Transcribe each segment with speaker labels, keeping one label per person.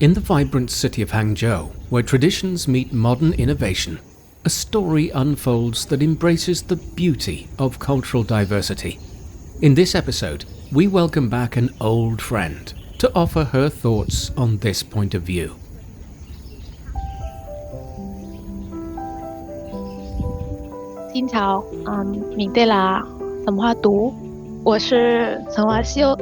Speaker 1: In the vibrant city of Hangzhou, where traditions meet modern innovation, a story unfolds that embraces the beauty of cultural diversity. In this episode, we welcome back an old friend to offer her thoughts on this point of view.
Speaker 2: 金朝，米对啦，怎么话读？我是陈华修。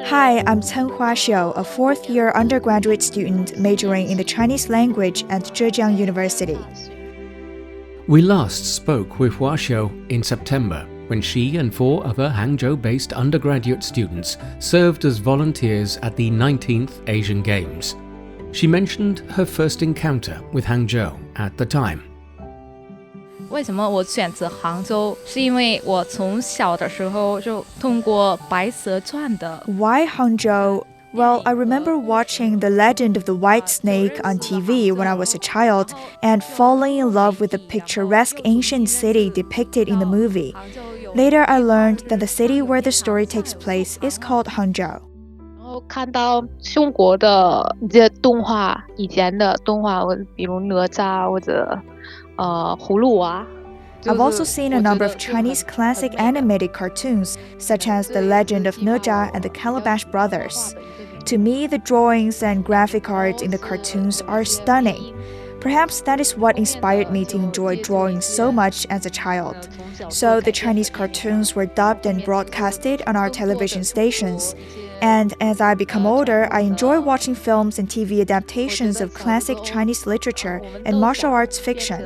Speaker 3: Hi, I'm Cen Huaxiu, a fourth-year undergraduate student majoring in the Chinese language at Zhejiang University.
Speaker 1: We last spoke with Huaxiu in September when she and 4 other Hangzhou-based undergraduate students served as volunteers at the 19th Asian Games. She mentioned her first encounter with Hangzhou at the time.
Speaker 4: 为什么我选择杭州？是因为我从小的时候就通过《白蛇传》的。
Speaker 3: Why Hangzhou? Well, I remember watching The Legend of the White Snake on TV when I was a child and falling in love with the picturesque ancient city depicted in the movie. Later, I learned that the city where the story takes place is called Hangzhou.
Speaker 2: 然后看到中国的一些动画，以前的动画，比如哪吒或者葫芦娃。
Speaker 3: I've also seen a number of Chinese classic animated cartoons, such as The Legend of哪吒and the Calabash Brothers. To me, the drawings and graphic art in the cartoons are stunning. Perhaps that is what inspired me to enjoy drawing so much as a child. So the Chinese cartoons were dubbed and broadcasted on our television stations. And as I become older, I enjoy watching films and TV adaptations of classic Chinese literature and martial arts fiction.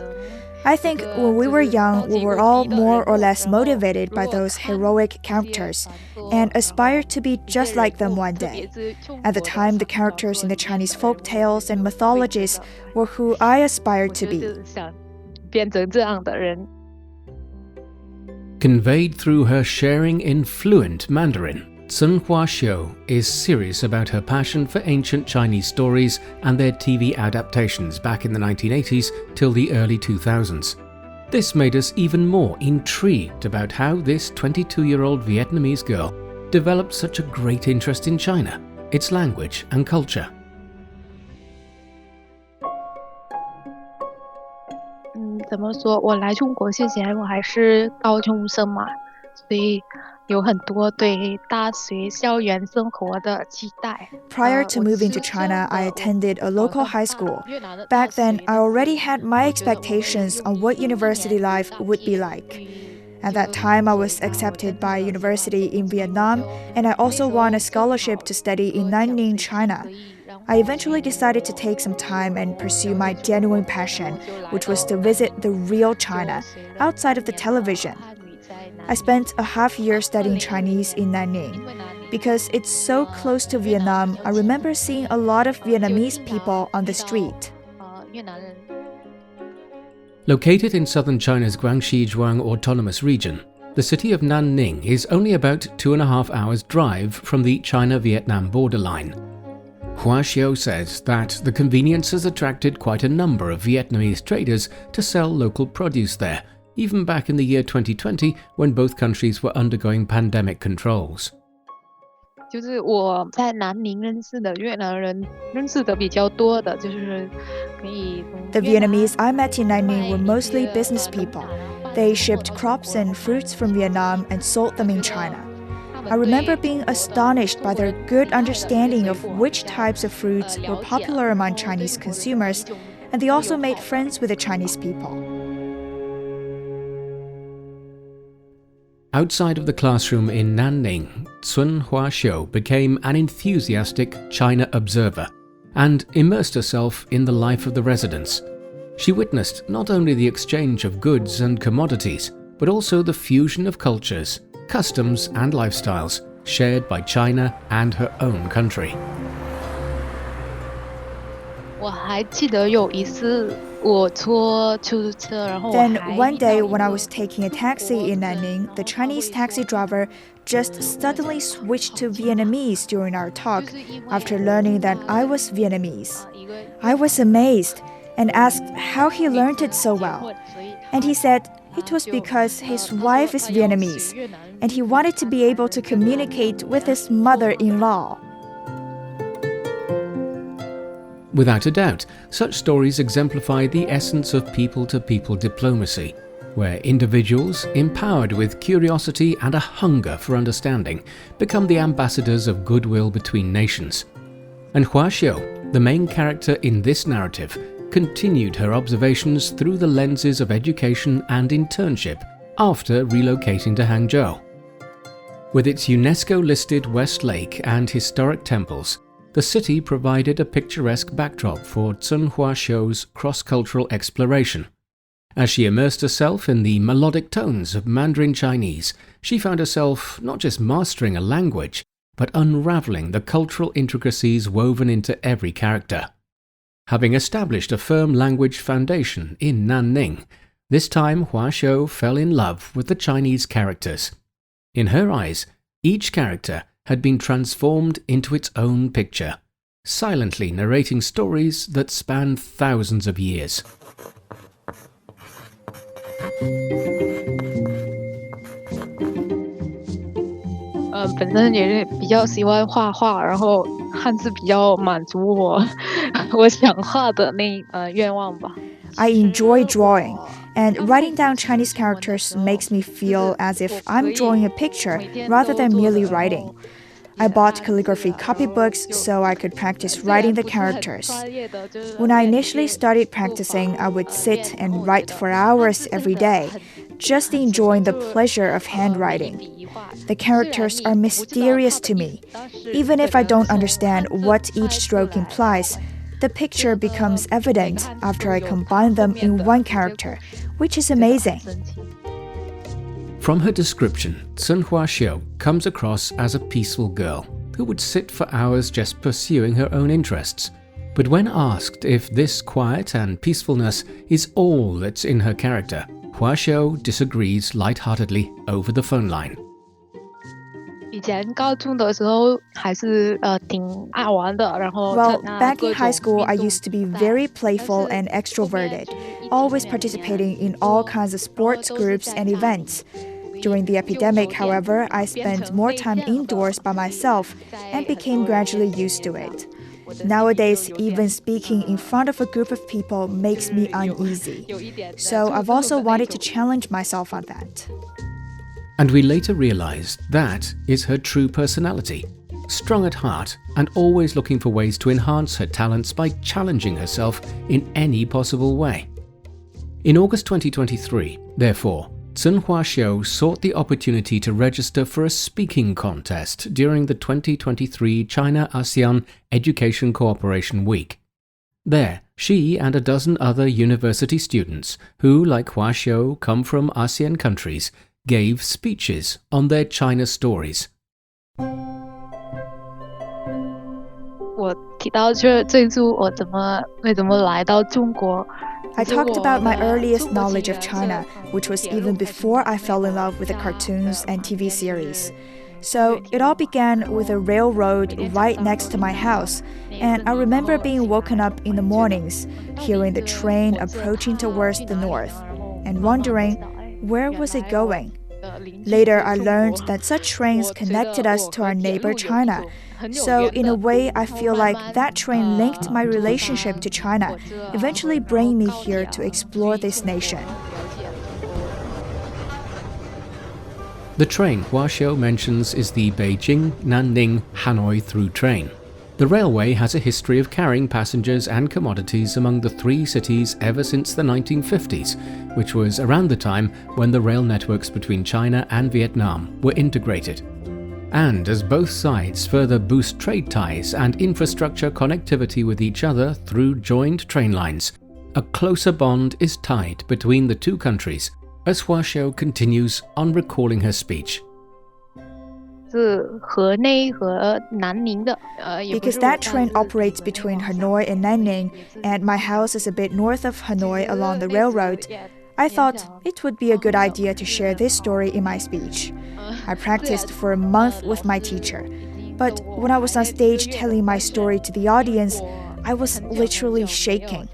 Speaker 3: I think when we were young, we were all more or less motivated by those heroic characters and aspired to be just like them one day. At the time, the characters in the Chinese folk tales and mythologies were who I aspired to be.
Speaker 1: Conveyed through her sharing in fluent Mandarin, Cen Huaxiu is serious about her passion for ancient Chinese stories and their TV adaptations back in the 1980s till the early 2000s. This made us even more intrigued about how this 22-year-old Vietnamese girl developed such a great interest in China, its language and culture.
Speaker 2: 怎么说？我来中国之前我还是高中生嘛，所以有很多对大学校园生活的期待。
Speaker 3: Prior to moving to China, I attended a local high school. Back then, I already had my expectations on what university life would be like. At that time, I was accepted by a university in Vietnam, and I also won a scholarship to study in Nanning, China. I eventually decided to take some time and pursue my genuine passion, which was to visit the real China, outside of the television. I spent a half year studying Chinese in Nanning. Because it's so close to Vietnam, I remember seeing a lot of Vietnamese people on the street.
Speaker 1: Located in southern China's Guangxi-Zhuang Autonomous Region, the city of Nanning is only about 2.5 hours' drive from the China-Vietnam borderline. Huaxiu says that the convenience has attracted quite a number of Vietnamese traders to sell local produce there, even back in the year 2020 when both countries were undergoing pandemic controls.
Speaker 2: 就是我在南宁认识的越南人，认识的比较多的，就是可以。
Speaker 3: The Vietnamese I met in Nanning were mostly business people. They shipped crops and fruits from Vietnam and sold them in China. I remember being astonished by their good understanding of which types of fruits were popular among Chinese consumers, and they also made friends with the Chinese people.
Speaker 1: Outside of the classroom in Nanning, Cen Huaxiu became an enthusiastic China observer and immersed herself in the life of the residents. She witnessed not only the exchange of goods and commodities, but also the fusion of cultures, customs and lifestyles shared by China and her own country.
Speaker 2: 我还记得有一次我坐出租车，然后
Speaker 3: Then one day when I was taking a taxi in Nanning, the Chinese taxi driver just suddenly switched to Vietnamese during our talk after learning that I was Vietnamese. I was amazed and asked how he learned it so well. And he said it was because his wife is Vietnamese and he wanted to be able to communicate with his mother-in-law.
Speaker 1: Without a doubt, such stories exemplify the essence of people-to-people diplomacy, where individuals, empowered with curiosity and a hunger for understanding, become the ambassadors of goodwill between nations. And Huaxiu, the main character in this narrative, continued her observations through the lenses of education and internship after relocating to Hangzhou. With its UNESCO-listed West Lake and historic temples, the city provided a picturesque backdrop for Cen Huaxiu's cross-cultural exploration. As she immersed herself in the melodic tones of Mandarin Chinese, she found herself not just mastering a language, but unraveling the cultural intricacies woven into every character. Having established a firm language foundation in Nanning, this time Huaxiu fell in love with the Chinese characters. In her eyes, each character had been transformed into its own picture, silently narrating stories that spanned thousands of years.
Speaker 2: 本身也是比较喜欢画画，然后汉字比较满足我我想画的愿望吧。
Speaker 3: I enjoy drawing, and writing down Chinese characters makes me feel as if I'm drawing a picture rather than merely writing. I bought calligraphy copybooks so I could practice writing the characters. When I initially started practicing, I would sit and write for hours every day, just enjoying the pleasure of handwriting. The characters are mysterious to me. Even if I don't understand what each stroke implies, the picture becomes evident after I combine them in one character, which is amazing.
Speaker 1: From her description, Cen Huaxiu comes across as a peaceful girl who would sit for hours just pursuing her own interests. But when asked if this quiet and peacefulness is all that's in her character, Huaxiu disagrees lightheartedly over the phone line.
Speaker 2: 以前高中的时候还是挺爱玩的，然后
Speaker 3: Well, back in high school, I used to be very playful and extroverted, always participating in all kinds of sports groups and events. During the epidemic, however, I spent more time indoors by myself and became gradually used to it. Nowadays, even speaking in front of a group of people makes me uneasy. So I've also wanted to challenge myself on that.
Speaker 1: And we later realized that is her true personality, strong at heart and always looking for ways to enhance her talents by challenging herself in any possible way. In August 2023, therefore, Cen Huaxiu sought the opportunity to register for a speaking contest during the 2023 China-ASEAN Education Cooperation Week. There, she and a dozen other university students who, like Huaxiu, come from ASEAN countries, gave speeches on their China stories.
Speaker 2: 我提到最初我为什么来到中国。
Speaker 3: I talked about my earliest knowledge of China, which was even before I fell in love with the cartoons and TV series. So it all began with a railroad right next to my house, and I remember being woken up in the mornings, hearing the train approaching towards the north, and wondering, where was it going? Later, I learned that such trains connected us to our neighbor China. So, in a way, I feel like that train linked my relationship to China, eventually bringing me here to explore this nation.
Speaker 1: The train Huaxiu mentions is the Beijing-Nanning-Hanoi through train. The railway has a history of carrying passengers and commodities among the three cities ever since the 1950s, which was around the time when the rail networks between China and Vietnam were integrated. And as both sides further boost trade ties and infrastructure connectivity with each other through joined train lines, a closer bond is tied between the two countries, as Huaxiu continues on recalling her speech.
Speaker 3: Because that train operates between Hanoi and Nanning, and my house is a bit north of Hanoi along the railroad, I thought it would be a good idea to share this story in my speech. I practiced for a month with my teacher, but when I was on stage telling my story to the audience, I was literally shaking.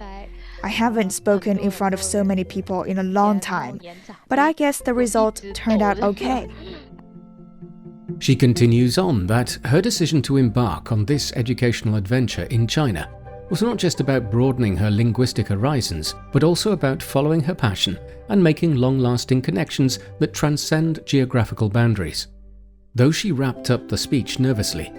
Speaker 3: I haven't spoken in front of so many people in a long time, but I guess the result turned out okay.
Speaker 1: She continues on that her decision to embark on this educational adventure in China was not just about broadening her linguistic horizons, but also about following her passion and making long-lasting connections that transcend geographical boundaries. Though she wrapped up the speech nervously,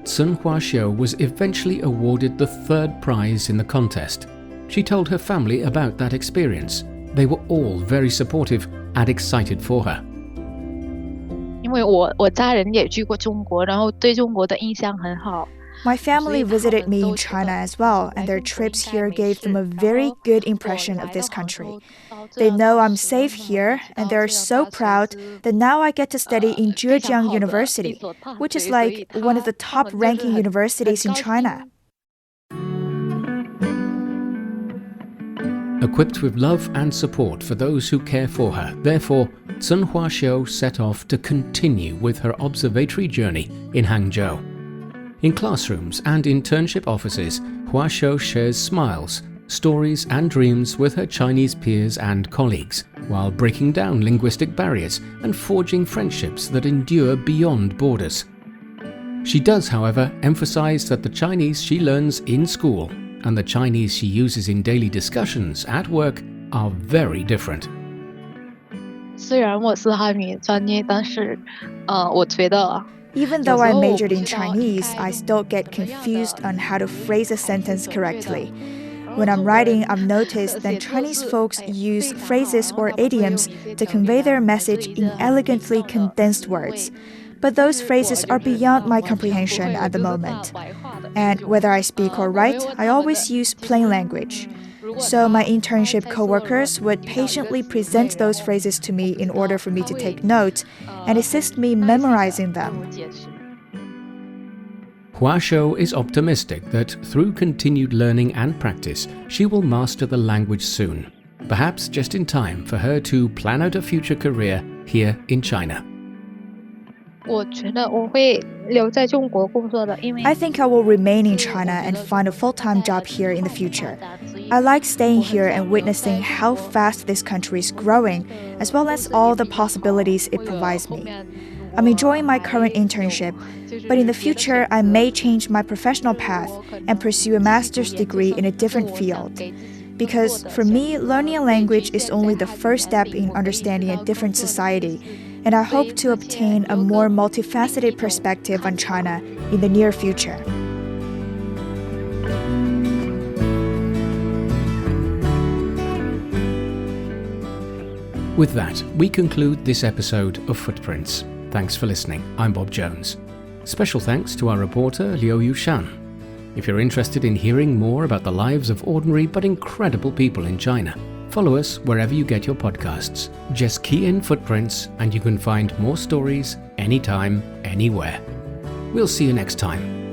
Speaker 1: Cen Huaxiu was eventually awarded the third prize in the contest. She told her family about that experience. They were all very supportive and excited for her.
Speaker 2: 因为我家人也去过中国，然后对中国的印象很好。
Speaker 3: My family visited me in China as well, and their trips here gave them a very good impression of this country. They know I'm safe here, and they're so proud that now I get to study in Zhejiang University, which is like one of the top-ranking universities in China.
Speaker 1: Equipped with love and support for those who care for her, therefore, Cen Huaxiu set off to continue with her observatory journey in Hangzhou. In classrooms and internship offices, Huaxiu shares smiles, stories and dreams with her Chinese peers and colleagues, while breaking down linguistic barriers and forging friendships that endure beyond borders. She does, however, emphasize that the Chinese she learns in school and the Chinese she uses in daily discussions at work are very different.
Speaker 2: 虽然我是汉语专业，但是我觉得
Speaker 3: Even though I majored in Chinese, I still get confused on how to phrase a sentence correctly. When I'm writing, I've noticed that Chinese folks use phrases or idioms to convey their message in elegantly condensed words. But those phrases are beyond my comprehension at the moment. And whether I speak or write, I always use plain language. So my internship coworkers would patiently present those phrases to me in order for me to take note and assist me memorizing them.
Speaker 1: Huaxiu is optimistic that through continued learning and practice, she will master the language soon, perhaps just in time for her to plan out a future career here in China.
Speaker 2: 我觉得我会留在中国工作的，因为
Speaker 3: I think I will remain in China and find a full-time job here in the future. I like staying here and witnessing how fast this country is growing, as well as all the possibilities it provides me. I'm enjoying my current internship, but in the future, I may change my professional path and pursue a master's degree in a different field. Because for me, learning a language is only the first step in understanding a different society, and I hope to obtain a more multifaceted perspective on China in the near future.
Speaker 1: With that, we conclude this episode of Footprints. Thanks for listening. I'm Bob Jones. Special thanks to our reporter Liu Yushan. If you're interested in hearing more about the lives of ordinary but incredible people in China, follow us wherever you get your podcasts. Just key in Footprints and you can find more stories anytime, anywhere. We'll see you next time.